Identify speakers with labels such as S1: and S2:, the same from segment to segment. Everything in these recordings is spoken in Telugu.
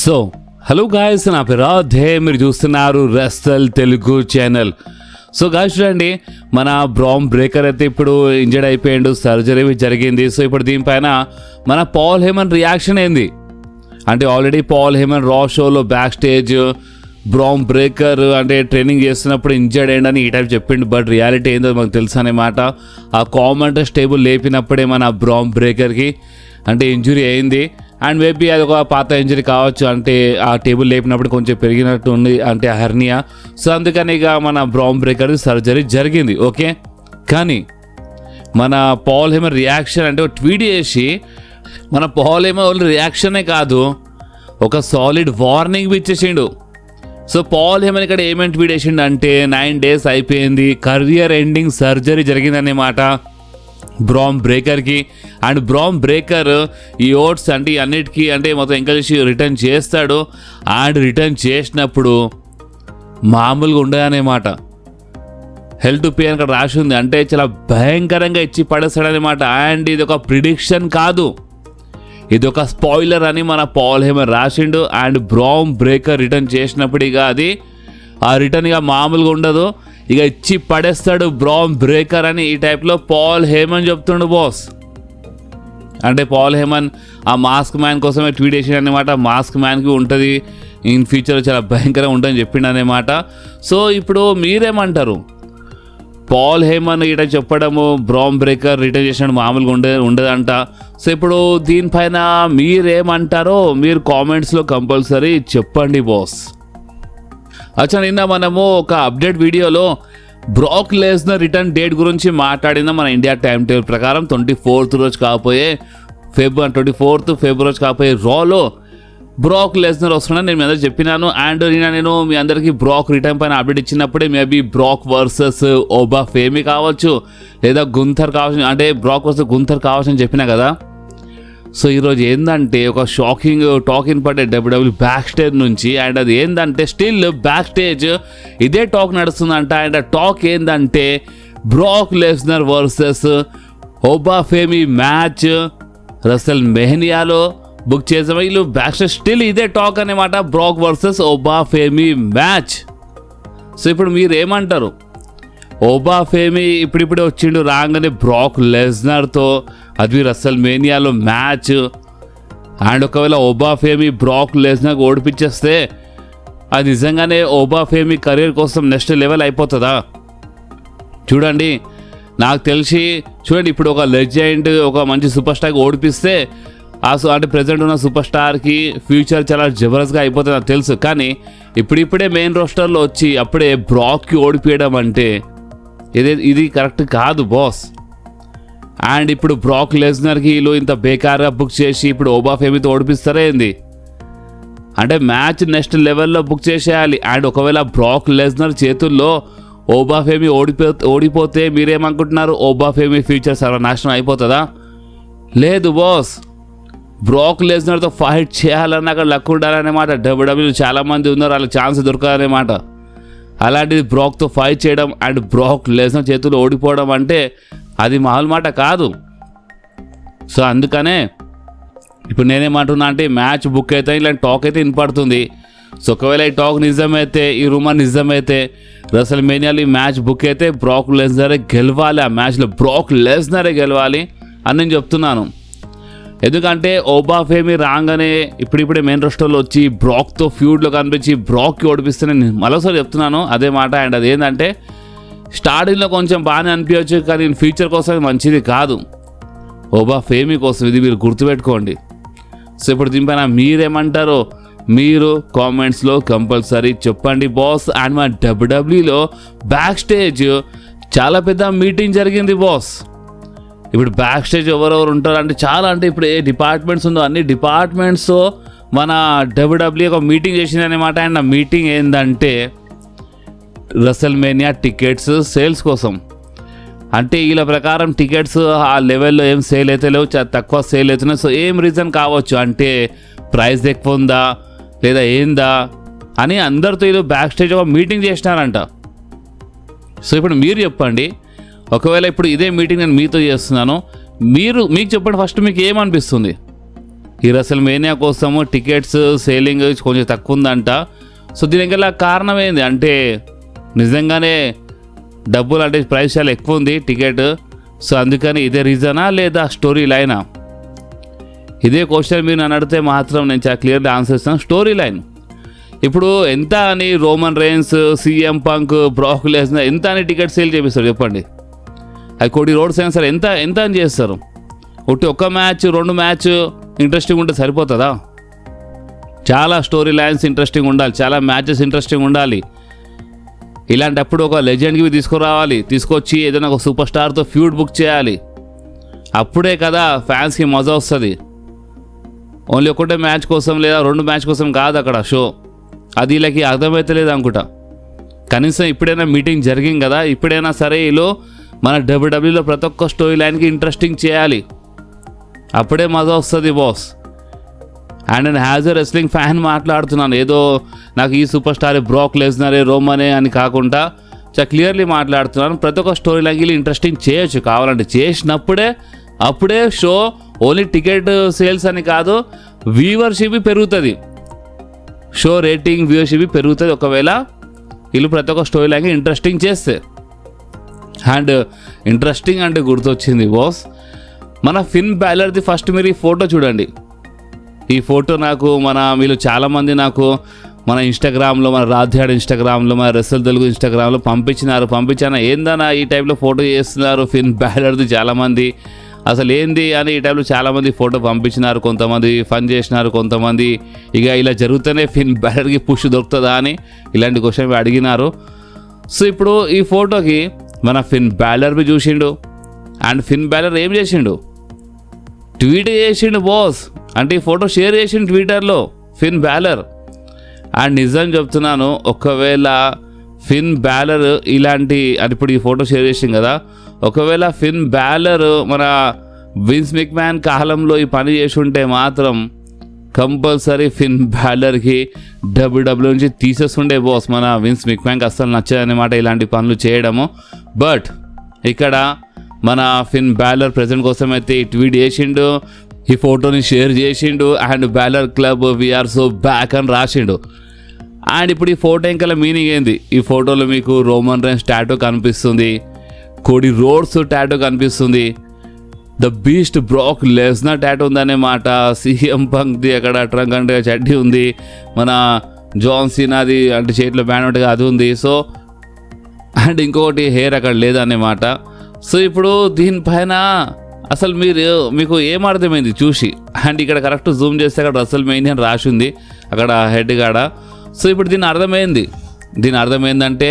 S1: సో హలో గాయస్, నా పేరు రాధే, మీరు చూస్తున్నారు wrestle Telugu channel. So guys చూడండి, మన బ్రామ్ బ్రేకర్ అయితే ఇప్పుడు ఇంజర్డ్ అయిపోయాడు, సర్జరీ జరిగింది. సో ఇప్పుడు దీనిపైన మన పాల్ హేమన్ రియాక్షన్ ఏంది అంటే, ఆల్రెడీ పాల్ హేమన్ రా షోలో బ్యాక్ స్టేజ్ బ్రామ్ బ్రేకర్ అంటే ట్రైనింగ్ చేస్తున్నప్పుడు ఇంజర్డ్ అయ్యిందని ఈ టైప్ చెప్పిండు. బట్ రియాలిటీ ఏందో మాకు తెలుసు అన్నమాట. ఆ కామెంటర్స్ టేబుల్ లేపినప్పుడే మన బ్రామ్ బ్రేకర్కి అంటే ఇంజురీ అయింది. అండ్ మేబీ అది ఒక పాత ఇంజరీ కావచ్చు, అంటే ఆ టేబుల్ లేపినప్పుడు కొంచెం పెరిగినట్టు ఉంది, అంటే హెర్నియా. సో అందుకని ఇక మన బ్రామ్ బ్రేకర్ సర్జరీ జరిగింది. ఓకే, కానీ మన పాల్ హేమన్ రియాక్షన్ అంటే ట్వీట్ చేసి మన పాల్ హేమన్ రియాక్షనే కాదు, ఒక సాలిడ్ వార్నింగ్ ఇచ్చేసిండు. సో పాల్ హేమన్ ఇక్కడ ఏమేమి ట్వీట్ చేసిండు అంటే, 9 days అయిపోయింది, కరియర్ ఎండింగ్ సర్జరీ జరిగిందన్నమాట బ్రామ్ బ్రేకర్కి. అండ్ బ్రామ్ బ్రేకర్ ఈ ఓట్స్ అంటే అన్నిటికీ అంటే మొత్తం ఎంకరేజ్ రిటర్న్ చేస్తాడు. అండ్ రిటర్న్ చేసినప్పుడు మామూలుగా ఉండదన్నమాట. హెల్ టు పే అని ఇక్కడ రాసి ఉంది, అంటే చాలా భయంకరంగా ఇచ్చి పడేస్తాడనమాట. అండ్ ఇది ఒక ప్రిడిక్షన్ కాదు, ఇది ఒక స్పాయిలర్ అని మన పాల్ హేమన్ రాసిండు. అండ్ బ్రామ్ బ్రేకర్ రిటర్న్ చేసినప్పుడు ఇక అది ఆ రిటర్న్ ఇక మామూలుగా ఉండదు, ఇక ఇచ్చి పడేస్తాడు బ్రామ్ బ్రేకర్ అని ఈ టైప్లో పాల్ హేమన్ చెప్తుండు బాస్. అంటే పాల్ హేమన్ ఆ మాస్క్ మ్యాన్ కోసమే ట్వీట్ చేసిండు అనమాట. మాస్క్ మ్యాన్కి ఉంటుంది ఇన్ ఫ్యూచర్ చాలా భయంకరంగా ఉంటుందని చెప్పిండు అనమాట. సో ఇప్పుడు మీరేమంటారు? పాల్ హేమన్ ఇట చెప్పడము బ్రామ్ బ్రేకర్ రిటర్న్ చేసినట్టు మామూలుగా ఉండదంట. సో ఇప్పుడు దీనిపైన మీరేమంటారో మీరు కామెంట్స్లో కంపల్సరీ చెప్పండి బాస్. అచ్చా, నిన్న మనము ఒక అప్డేట్ వీడియోలో బ్రాక్ లెస్నర్ రిటర్న్ డేట్ గురించి మాట్లాడిన మన ఇండియా టైం టేబుల్ ప్రకారం 24th రోజు కాకపోయే 24th ఫిబ్రవరి రోజు కాకపోయే రాలో బ్రాక్ లెస్నర్ వస్తున్నాడని నేను మీ అందరికి చెప్పినాను. అండ్ నేను మీ అందరికీ బ్రాక్ రిటర్న్ పైన అప్డేట్ ఇచ్చినప్పుడే మేబీ బ్రాక్ వర్సెస్ ఓబా ఫేమీ కావచ్చు, లేదా గుంథర్ కావచ్చు, అంటే బ్రాక్ వర్సెస్ గుంథర్ కావచ్చు అని చెప్పినా కదా. సో ఈరోజు ఏంటంటే ఒక షాకింగ్ టాక్ పడే డబ్ల్యూడబ్ల్యూ బ్యాక్ స్టేజ్ నుంచి. అండ్ అది ఏంటంటే స్టిల్ బ్యాక్ స్టేజ్ ఇదే టాక్ నడుస్తుందంట. అండ్ ఆ టాక్ ఏంటంటే Brock Lesnar versus Oba Femi match రసల్ మెహనియాలో బుక్ చేసాము. వీళ్ళు బ్యాక్ స్టేజ్ స్టిల్ ఇదే టాక్ అనమాట, Brock versus Oba Femi match. So ఇప్పుడు మీరు ఏమంటారు? ఓబా ఫేమీ ఇప్పుడిప్పుడే వచ్చిండు, రాగానే బ్రాక్ లెస్నర్తో అది రసల్ మేనియాలో మ్యాచ్. అండ్ ఒకవేళ ఓబా ఫేమీ బ్రాక్ లెస్నర్కి ఓడిపించేస్తే అది నిజంగానే ఓబా ఫేమీ కెరీర్ కోసం నెక్స్ట్ లెవెల్ అయిపోతుందా? చూడండి, నాకు తెలిసి చూడండి, ఇప్పుడు ఒక లెజెండ్ ఒక మంచి సూపర్ స్టార్కి ఓడిపిస్తే అంటే ప్రజెంట్ ఉన్న సూపర్ స్టార్కి ఫ్యూచర్ చాలా జబర్దస్త్గా అయిపోతుంది నాకు తెలుసు. కానీ ఇప్పుడిప్పుడే మెయిన్ రోస్టర్లో వచ్చి అప్పుడే బ్రాక్కి ఓడిపోయడం అంటే ఇది కరెక్ట్ కాదు బాస్. అండ్ ఇప్పుడు బ్రాక్ లెస్నర్కి వీళ్ళు ఇంత బేకార్గా బుక్ చేసి ఇప్పుడు ఓబా ఫేమీతో ఓడిపిస్తారా ఏంది? అంటే మ్యాచ్ నెక్స్ట్ లెవెల్లో బుక్ చేసేయాలి. అండ్ ఒకవేళ బ్రాక్ లెస్నర్ చేతుల్లో ఓబా ఫేమీ ఓడిపోతే మీరేమనుకుంటున్నారు? ఓబా ఫేమీ ఫ్యూచర్ సర్వనాశనం అయిపోతుందా? లేదు బాస్, బ్రాక్ లెస్నర్తో ఫైట్ చేయాలన్నా అక్కడ లక్ ఉండాలన్నమాట. డబ్ల్యూడబ్ల్యూ చాలామంది ఉన్నారు, వాళ్ళకి ఛాన్స్ దొరకాలన్నమాట. అలాంటిది బ్రాక్తో ఫైట్ చేయడం అండ్ బ్రాక్ లెస్నర్ చేతుల్లో ఓడిపోవడం అంటే అది మామూలు మాట కాదు. సో అందుకనే ఇప్పుడు నేనేమంటున్నా అంటే మ్యాచ్ బుక్ అయితే ఇలాంటి టాక్ అయితే వినపడుతుంది. సో ఒకవేళ ఈ టాక్ నిజమైతే, ఈ రూమర్ నిజమైతే రసల్ మేనియాలో ఈ మ్యాచ్ బుక్ అయితే బ్రాక్ లెస్నరే గెలవాలి, ఆ మ్యాచ్లో బ్రాక్ లెస్నరే గెలవాలి అని నేను చెప్తున్నాను. ఎందుకంటే ఓబా ఫేమీ రాగానే ఇప్పుడిప్పుడే మెయిన్ రోస్టర్లో వచ్చి బ్రాక్తో ఫ్యూడ్లో కనిపించి బ్రాక్కి ఓడిపిస్తే నేను మరోసారి చెప్తున్నాను అదే మాట. అండ్ అది ఏంటంటే స్టార్టింగ్లో కొంచెం బాగానే అనిపించవచ్చు, కానీ ఫ్యూచర్ కోసం మంచిది కాదు, ఓబా ఫేమీ కోసం. ఇది మీరు గుర్తుపెట్టుకోండి. సో ఇప్పుడు దీనిపైన మీరేమంటారో మీరు కామెంట్స్లో కంపల్సరీ చెప్పండి బాస్. అండ్ మా డబ్ల్యూడబ్ల్యూలో బ్యాక్ స్టేజ్ చాలా పెద్ద మీటింగ్ జరిగింది బాస్. ఇప్పుడు బ్యాక్ స్టేజ్ ఎవరెవరు ఉంటారు అంటే చాలా, అంటే ఇప్పుడు ఏ డిపార్ట్మెంట్స్ ఉందో అన్ని డిపార్ట్మెంట్స్తో మన డబ్ల్యూడబ్ల్యూ ఒక మీటింగ్ చేసింది అనమాట. అండ్ ఆ మీటింగ్ ఏంటంటే రసల్ మేనియా టికెట్స్ సేల్స్ కోసం. అంటే వీళ్ళ ప్రకారం టికెట్స్ ఆ లెవెల్లో ఏం సేల్ అయితే లేవు, చాలా తక్కువ సేల్ అవుతున్నాయి. సో ఏం రీజన్ కావచ్చు అంటే ప్రైస్ ఎక్కువ ఉందా లేదా ఏందా అని అందరితో వీళ్ళు బ్యాక్ స్టేజ్ ఒక మీటింగ్ చేసినారంట. సో ఇప్పుడు మీరు చెప్పండి, ఒకవేళ ఇప్పుడు ఇదే మీటింగ్ నేను మీతో చేస్తున్నాను, మీకు చెప్పండి ఫస్ట్ మీకు ఏమనిపిస్తుంది? ఈ రెసల్ మేనియా కోసము టికెట్స్ సేలింగ్ కొంచెం తక్కువ ఉందంట. సో దీనికి కారణం ఏంది అంటే నిజంగానే డబ్బులు అంటే ప్రైస్ చాలా ఎక్కువ ఉంది టికెట్. సో అందుకని ఇదే రీజనా లేదా స్టోరీ లైనా? ఇదే క్వశ్చన్ మీరు నన్ను అడిగితే మాత్రం నేను చాలా క్లియర్గా ఆన్సర్ ఇస్తాను. Story line. ఇప్పుడు ఎంత అని Roman Reigns, CM punk, Brock Lesnar ఎంత అని టికెట్ సేల్ చేపిస్తారు చెప్పండి? అది కోటి రోడ్స్ అయినా సరే ఎంత అని చేస్తారు? ఒక్క మ్యాచ్ 2 మ్యాచ్ ఇంట్రెస్టింగ్ ఉంటే సరిపోతుందా? చాలా స్టోరీ లైన్స్ ఇంట్రెస్టింగ్ ఉండాలి, చాలా మ్యాచెస్ ఇంట్రెస్టింగ్ ఉండాలి. ఇలాంటప్పుడు ఒక లెజెండ్కి తీసుకురావాలి, తీసుకొచ్చి ఏదైనా ఒక సూపర్ స్టార్తో ఫ్యూడ్ బుక్ చేయాలి. అప్పుడే కదా ఫ్యాన్స్కి మజా వస్తుంది. ఓన్లీ ఒకటే మ్యాచ్ కోసం లేదా 2 మ్యాచ్ కోసం కాదు అక్కడ షో. అది వీళ్ళకి అర్థమవుతలేదు అనుకుంటా. కనీసం ఇప్పుడైనా మీటింగ్ జరిగింది కదా, ఇప్పుడైనా సరే వీళ్ళు మన డబ్ల్యూడబ్ల్యూలో ప్రతి ఒక్క స్టోరీ లైన్కి ఇంట్రెస్టింగ్ చేయాలి. అప్పుడే మజా వస్తుంది బాస్. అండ్ నేను యాజ్ ఎ రెస్లింగ్ ఫ్యాన్ మాట్లాడుతున్నాను. ఏదో నాకు ఈ సూపర్ స్టార్ బ్రాక్ లెస్నరే, రోమనే అని కాకుండా చాలా క్లియర్లీ మాట్లాడుతున్నాను. ప్రతి ఒక్క స్టోరీ లైన్కి ఇంట్రెస్టింగ్ చేయొచ్చు కావాలంటే. చేసినప్పుడే అప్పుడే షో ఓన్లీ టికెట్ సేల్స్ అని కాదు, వ్యూవర్షిప్ పెరుగుతుంది. షో రేటింగ్, వ్యూవర్షిప్ పెరుగుతుంది ఒకవేళ వీళ్ళు ప్రతి ఒక్క స్టోరీ లైన్కి ఇంట్రెస్టింగ్ చేస్తే. అండ్ ఇంట్రెస్టింగ్ అంటే గుర్తొచ్చింది బాస్, మన ఫిన్ బ్యాలర్ది ఫస్ట్ మీరు ఈ ఫోటో చూడండి. ఈ ఫోటో నాకు వీళ్ళు చాలామంది నాకు మన ఇన్స్టాగ్రామ్లో, మన రాధ్యాడ్ ఇన్స్టాగ్రామ్లో, మన రెసల్ తెలుగు ఇన్స్టాగ్రామ్లో పంపించాను. ఏందన్నా ఈ టైప్లో ఫోటో చేస్తున్నారు ఫిన్ బ్యాలర్ది చాలామంది, అసలు ఏంది అని ఈ టైప్లో చాలామంది ఫోటో పంపించినారు. కొంతమంది ఫన్ చేసినారు, కొంతమంది ఇక ఇలా జరుగుతూనే ఫిన్ బ్యాలర్కి పుష్ దొరుకుతుందా అని ఇలాంటి క్వశ్చన్ అడిగినారు. సో ఇప్పుడు ఈ ఫోటోకి మన ఫిన్ బ్యాలర్వి చూసిండు. అండ్ ఫిన్ బ్యాలర్ ఏం చేసిండు? ట్వీట్ చేసిండు బాస్. అంటే ఈ ఫోటో షేర్ చేసిండు ట్విట్టర్లో ఫిన్ బ్యాలర్. అండ్ నిజం చెప్తున్నాను, ఒకవేళ ఫిన్ బ్యాలర్ ఇలాంటి అంటే ఇప్పుడు ఈ ఫోటో షేర్ చేసింది కదా, ఒకవేళ ఫిన్ బ్యాలర్ మన విన్స్ మెక్మ్యాన్ కాలంలో ఈ పని చేసి ఉంటే మాత్రం కంపల్సరీ ఫిన్ బ్యాలర్కి డబ్ల్యూడబ్ల్యూ నుంచి తీసేస్తుండే బాస్. మన విన్స్ మెక్మ్యాన్కి అస్సలు నచ్చదన్నమాట ఇలాంటి పనులు చేయడము. బట్ ఇక్కడ మన ఫిన్ బ్యాలర్ ప్రజెంట్ కోసం అయితే ఈ ట్వీట్ చేసిండు, ఈ ఫోటోని షేర్ చేసిండు. And baller club we're so back అని రాసిండు. అండ్ ఇప్పుడు ఈ ఫోటో ఇంకా మీనింగ్ ఏంది? ఈ ఫోటోలో మీకు రోమన్ రైన్స్ టాటూ కనిపిస్తుంది, కోడి రోడ్స్ టాటూ కనిపిస్తుంది, the Beast Brock Lesnar tattoo ఉందనేమాట. సీఎం పంక్ది అక్కడ ట్రంక్ అంటే చడ్డీ ఉంది, మన జాన్ సీనాది అంటే చేతిలో బ్యాండ్ ఉంటుంది అది ఉంది. సో అండ్ ఇంకొకటి హెయిర్ అక్కడ లేదన్నమాట. సో ఇప్పుడు దీనిపైన అసలు మీకు ఏం అర్థమైంది చూసి? అండ్ ఇక్కడ కరెక్ట్ జూమ్ చేస్తే అక్కడ రెసల్ మేనియా అని రాసి ఉంది అక్కడ హెడ్ కాడ. సో ఇప్పుడు దీని అర్థమైందంటే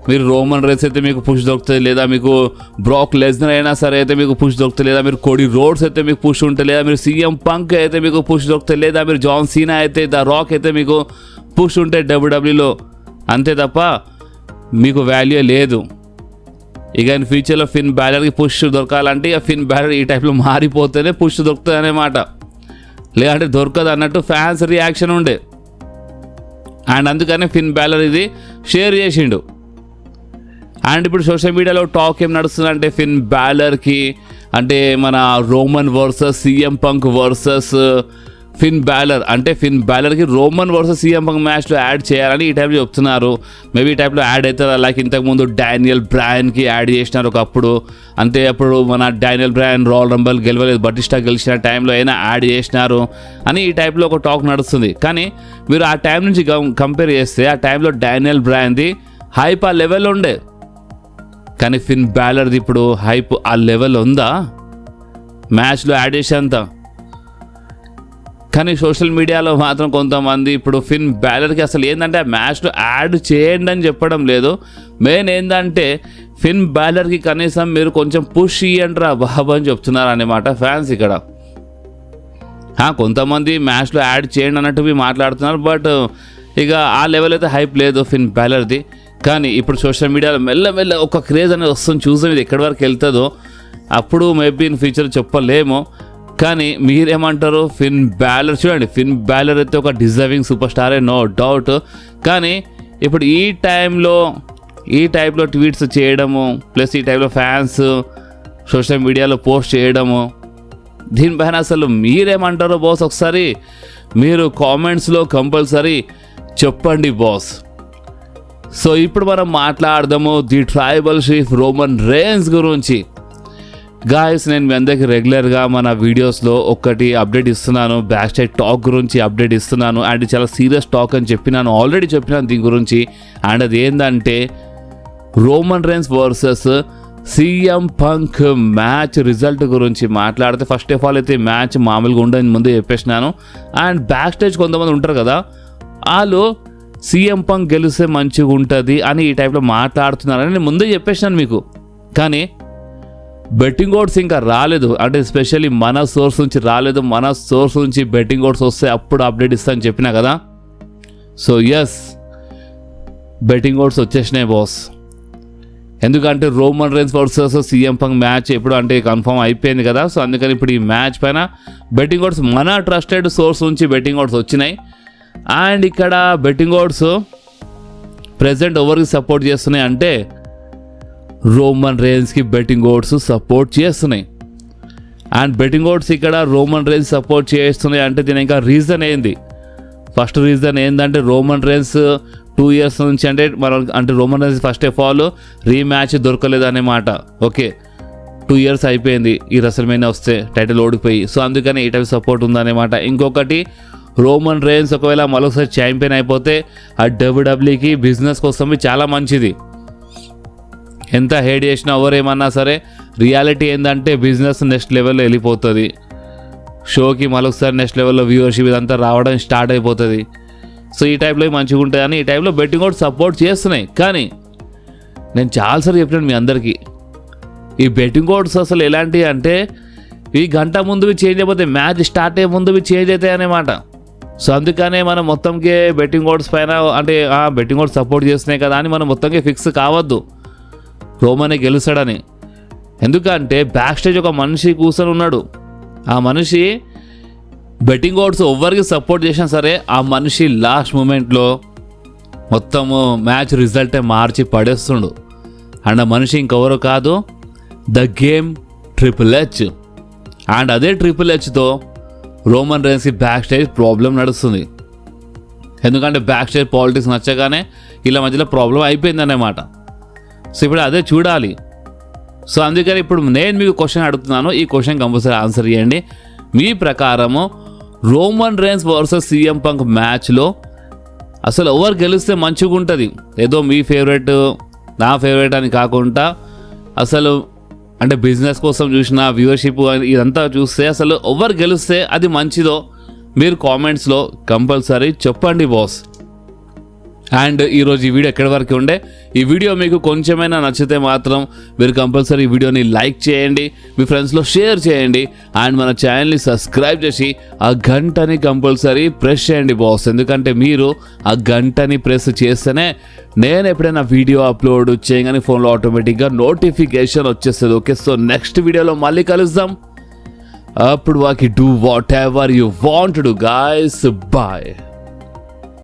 S1: మీరు రోమన్ రైన్స్ అయితే మీకు పుష్ దొరుకుతుంది, లేదా మీకు బ్రాక్ లెస్నర్ అయినా సరే అయితే మీకు పుష్ దొరుకుతుంది, లేదా మీరు కోడి రోడ్స్ అయితే మీకు పుష్ ఉంటుంది, లేదా మీరు సీఎం పంక్ అయితే మీకు పుష్ దొరుకుతుంది, లేదా మీరు జాన్ సీనా అయితే ద రాక్ అయితే మీకు పుష్ ఉంటే డబ్ల్యూడబ్ల్యూలో. అంతే తప్ప మీకు వాల్యూ లేదు. ఇక ఇన్ ఫ్యూచర్లో ఫిన్ బ్యాలర్కి పుష్ దొరకాలంటే ఇక ఫిన్ బ్యాలర్ ఈ టైప్లో మారిపోతేనే పుష్ దొరుకుతుంది అన్నమాట, లేదంటే దొరకదు అన్నట్టు ఫ్యాన్స్ రియాక్షన్ ఉండే. అండ్ అందుకనే ఫిన్ బ్యాలర్ ఇది షేర్ చేసిండు. అండ్ ఇప్పుడు సోషల్ మీడియాలో టాక్ ఏం నడుస్తుందంటే ఫిన్ బ్యాలర్కి అంటే మన Roman versus CM Punk versus Finn Balor, అంటే ఫిన్ బ్యాలర్కి రోమన్ వర్సెస్ సీఎం పంక్ మ్యాచ్లో యాడ్ చేయాలని ఈ టైప్లో చెప్తున్నారు. మేబీ ఈ టైప్లో యాడ్ అవుతుంది. అలాగే ఇంతకుముందు డానియల్ బ్రాయన్కి యాడ్ చేసినారు ఒకప్పుడు. అంతే అప్పుడు మన డానియల్ బ్రాయన్ రాయల్ రంబల్ గెలవలేదు, బటిస్టా గెలిచిన టైంలో అయినా యాడ్ చేసినారు అని ఈ టైప్లో ఒక టాక్ నడుస్తుంది. కానీ మీరు ఆ టైం నుంచి కంపేర్ చేస్తే ఆ టైంలో డానియల్ బ్రాయన్ది హైప్ ఆ లెవెల్లో ఉండే, కానీ ఫిన్ బ్యాలర్ది ఇప్పుడు హైప్ ఆ లెవెల్ ఉందా మ్యాచ్లో యాడ్ చేసేంత? కానీ సోషల్ మీడియాలో మాత్రం కొంతమంది ఇప్పుడు ఫిన్ బ్యాలర్కి అసలు ఏంటంటే ఆ మ్యాచ్లో యాడ్ చేయండి అని చెప్పడం లేదు. మెయిన్ ఏంటంటే ఫిన్ బ్యాలర్కి కనీసం మీరు కొంచెం పుష్ ఇయ్యండి రా బాబు అని చెప్తున్నారు అన్నమాట ఫ్యాన్స్ ఇక్కడ. కొంతమంది మ్యాచ్లో యాడ్ చేయండి అన్నట్టు మాట్లాడుతున్నారు. బట్ ఇక ఆ లెవెల్ అయితే హైప్ లేదు ఫిన్ బ్యాలర్ది. కానీ ఇప్పుడు సోషల్ మీడియాలో మెల్ల ఒక క్రేజ్ అనేది వస్తుంది. చూసాం ఇది ఎక్కడి వరకు వెళ్తుందో, అప్పుడు మేబీ ఇన్ ఫ్యూచర్ చెప్పలేము. కానీ మీరేమంటారు? ఫిన్ బ్యాలర్ చూడండి, ఫిన్ బ్యాలర్ అయితే ఒక డిజర్వింగ్ సూపర్ స్టారే, నో డౌట్. కానీ ఇప్పుడు ఈ టైప్లో ట్వీట్స్ చేయడము, ప్లస్ ఈ టైప్లో ఫ్యాన్స్ సోషల్ మీడియాలో పోస్ట్ చేయడము, దీనిపైన అసలు మీరేమంటారో బాస్ ఒకసారి మీరు కామెంట్స్లో కంపల్సరీ చెప్పండి బాస్. సో ఇప్పుడు మనం మాట్లాడదాము the tribal chief Roman rains గురించి. గాయస్, నేను మీ అందరికీ రెగ్యులర్గా మన వీడియోస్లో ఒకటి అప్డేట్ ఇస్తున్నాను, బ్యాక్ స్టేజ్ టాక్ గురించి అప్డేట్ ఇస్తున్నాను. అండ్ చాలా సీరియస్ టాక్ అని చెప్పినాను, ఆల్రెడీ చెప్పినాను దీని గురించి. అండ్ అది ఏంటంటే Roman rains versus CM punk match result గురించి మాట్లాడితే, ఫస్ట్ ఆఫ్ ఆల్ అయితే మ్యాచ్ మామూలుగా ఉండని ముందే చెప్పేసినాను. అండ్ బ్యాక్ స్టేజ్ కొంతమంది ఉంటారు కదా, వాళ్ళు సీఎం పంక్ గెలిస్తే మంచిగా ఉంటుంది అని ఈ టైప్లో మాట్లాడుతున్నారని నేను ముందే చెప్పేసినాను మీకు. కానీ బెట్టింగ్ ఓట్స్ ఇంకా రాలేదు, అంటే ఎస్పెషల్లీ మన సోర్స్ నుంచి రాలేదు. మన సోర్స్ నుంచి బెట్టింగ్ ఓట్స్ వస్తే అప్పుడు అప్డేట్ ఇస్తానని చెప్పినా కదా. సో ఎస్, బెట్టింగ్ ఓట్స్ వచ్చేసినాయి బాస్. ఎందుకంటే Roman rains versus CM punk match ఎప్పుడు అంటే కన్ఫర్మ్ అయిపోయింది కదా. సో అందుకని ఇప్పుడు ఈ మ్యాచ్ పైన బెట్టింగ్ ఓట్స్ మన ట్రస్టెడ్ సోర్స్ నుంచి బెట్టింగ్ ఓట్స్ వచ్చినాయి. అండ్ ఇక్కడ బెట్టింగ్ ఓట్స్ ప్రెజెంట్ ఎవరికి సపోర్ట్ చేస్తున్నాయి అంటే రోమన్ రేన్స్కి బెట్టింగ్ ఓట్స్ సపోర్ట్ చేస్తున్నాయి. అండ్ బెట్టింగ్ ఓట్స్ ఇక్కడ రోమన్ రేన్స్ సపోర్ట్ చేస్తున్నాయి అంటే దీని ఇంకా రీజన్ ఏంది? ఫస్ట్ రీజన్ ఏంటంటే రోమన్ రేన్స్ 2 years నుంచి అంటే Roman rains first of all rematch దొరకలేదు అనే మాట. ఓకే, 2 years అయిపోయింది ఈ రెసల్మేనియా వస్తే టైటిల్ ఓడిపోయి. సో అందుకని ఈ టైప్ సపోర్ట్ ఉందనేమాట. ఇంకొకటి, రోమన్ రేన్స్ ఒకవేళ మరొకసారి ఛాంపియన్ అయిపోతే ఆ డబ్ల్యూడబ్ల్యూకి బిజినెస్ కోసం చాలా మంచిది. ఎంత హేడ్ చేసినా ఎవరేమన్నా సరే రియాలిటీ ఏంటంటే బిజినెస్ నెక్స్ట్ లెవెల్లో వెళ్ళిపోతుంది. షోకి మరొకసారి నెక్స్ట్ లెవెల్లో వ్యూవర్షిప్ ఇదంతా రావడం స్టార్ట్ అయిపోతుంది. సో ఈ టైప్లో మంచిగా ఉంటుంది అని ఈ టైప్లో బెట్టింగ్ కూడా సపోర్ట్ చేస్తున్నాయి. కానీ నేను చాలాసార్లు చెప్పినాను మీ అందరికీ, ఈ బెట్టింగ్ కోడ్స్ అసలు ఎలాంటివి అంటే ఈ గంట ముందువి చేంజ్ అయిపోతాయి, మ్యాచ్ స్టార్ట్ అయ్యే ముందువి చేంజ్ అవుతాయి అన్నమాట. సో అందుకనే మనం మొత్తంకి బెట్టింగ్ కోడ్స్ పైన అంటే బెట్టింగ్ కోడ్స్ సపోర్ట్ చేస్తున్నాయి కదా అని మనం మొత్తంకి ఫిక్స్ కావద్దు రోమనే గెలుస్తాడని. ఎందుకంటే బ్యాక్ స్టేజ్ ఒక మనిషి కూర్చొని ఉన్నాడు. ఆ మనిషి బెట్టింగ్ కోడ్స్ ఎవరికి సపోర్ట్ చేసినా సరే ఆ మనిషి లాస్ట్ మూమెంట్లో మొత్తము మ్యాచ్ రిజల్టే మార్చి పడేస్తుండు. అండ్ ఆ మనిషి ఇంకెవరో కాదు, the Game Triple H. And అదే ట్రిపుల్ హెచ్తో రోమన్ రేన్స్కి బ్యాక్ స్టేజ్ ప్రాబ్లం నడుస్తుంది. ఎందుకంటే బ్యాక్ స్టేజ్ పాలిటిక్స్ నచ్చగానే ఇలా మధ్యలో ప్రాబ్లం అయిపోయిందన్నమాట. సో ఇప్పుడు అదే చూడాలి. సో అందుకని ఇప్పుడు నేను మీకు క్వశ్చన్ అడుగుతున్నాను, ఈ క్వశ్చన్ కంపల్సరీ ఆన్సర్ చేయండి. మీ ప్రకారము Roman rains versus CM Punk మ్యాచ్లో అసలు ఎవరు గెలిస్తే మంచిగా ఉంటుంది? ఏదో మీ ఫేవరెట్ నా ఫేవరెట్ అని కాకుండా అసలు అంటే బిజినెస్ కోసం చూసిన వ్యూవర్షిప్ ఇదంతా చూస్తే అసలు ఎవరు గెలిస్తే అది మంచిదో మీరు కామెంట్స్లో కంపల్సరీ చెప్పండి బాస్. అండ్ ఈరోజు ఈ వీడియో ఎక్కడి వరకు ఉండే, ఈ వీడియో మీకు కొంచెమైనా నచ్చితే మాత్రం మీరు కంపల్సరీ ఈ వీడియోని లైక్ చేయండి, మీ ఫ్రెండ్స్లో షేర్ చేయండి. అండ్ మన ఛానల్ని సబ్స్క్రైబ్ చేసి ఆ గంటని కంపల్సరీ ప్రెస్ చేయండి బాస్. ఎందుకంటే మీరు ఆ గంటని ప్రెస్ చేస్తేనే నేను ఎప్పుడైనా వీడియో అప్లోడ్ చేయగానే ఫోన్లో ఆటోమేటిక్గా నోటిఫికేషన్ వచ్చేస్తుంది. ఓకే, సో నెక్స్ట్ వీడియోలో మళ్ళీ కలుద్దాం. అప్పుడు వాకి do whatever you want to do guys. Bye.